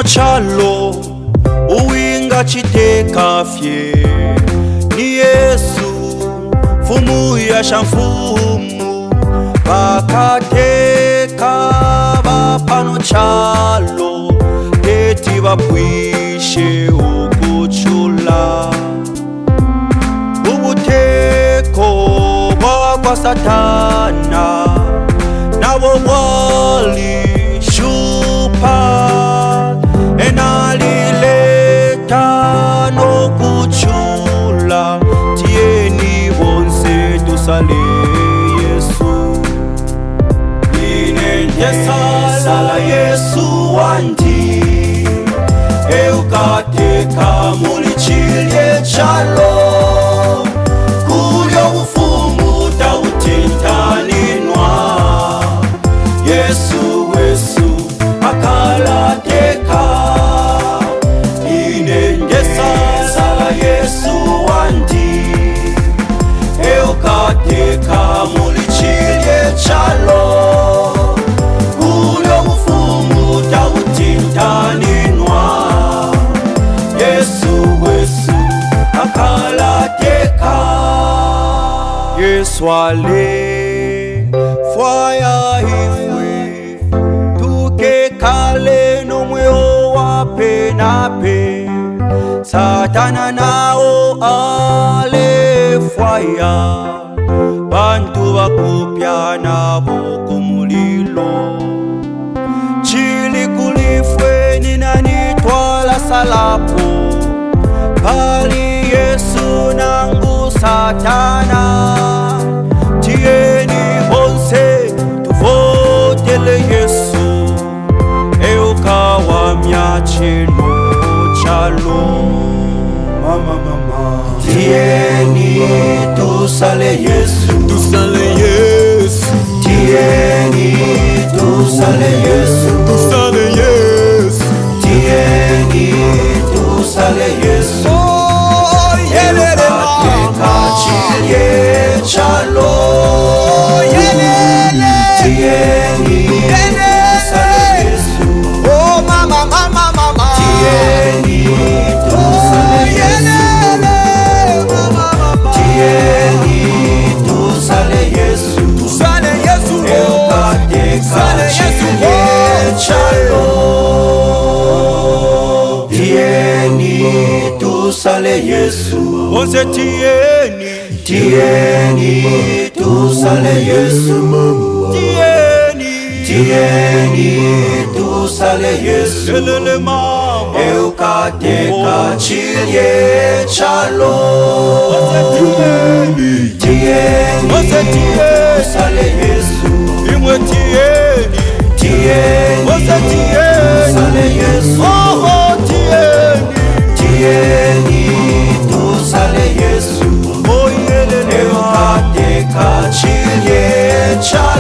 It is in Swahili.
pano chalo uwinga chiteka fye ni Yesu fumu ya shamfumu bakateka bapano chalo teti bapwishe ukuchula ubuteko kwa Satana nabo wali shupa enalileta no kuchula tieni bonse tusale Yesu inende sala Yesu wanti eukateka mulichilie chalo kulyo bufumu tautintaninwa Yesu wesu akalateka inengesa sala Yesu wandi eukateka mulichilie chalo kulyo bufumu tautintaninwa Yesu wesu akalateka Yesu ale fwaya hifwe tukekale nomweo wape nape Satana nao ale fwaya bantu bakupya nabo kumulilo chili kulifwe ninanitwala salapo pali Yesu nangu Satana tieni bonse tuvotele Yesu eukawa myachino chalo mama tieni tusale Yesu tieni tusale Yesu tieni tusale Yesu Chilie chalo tieni tusale Yesu oh mama tieni tusale Yesu tieni tusale Yesu eukateka chilie chalo tieni tusale Yesu onse tieni tusale Yesu tieni tusale Yesu elele mama eukateka chilie chalo tieni tusale Yesu imwe tieni tusale Yesu tieni tusale Yesu eukateka chilie chalo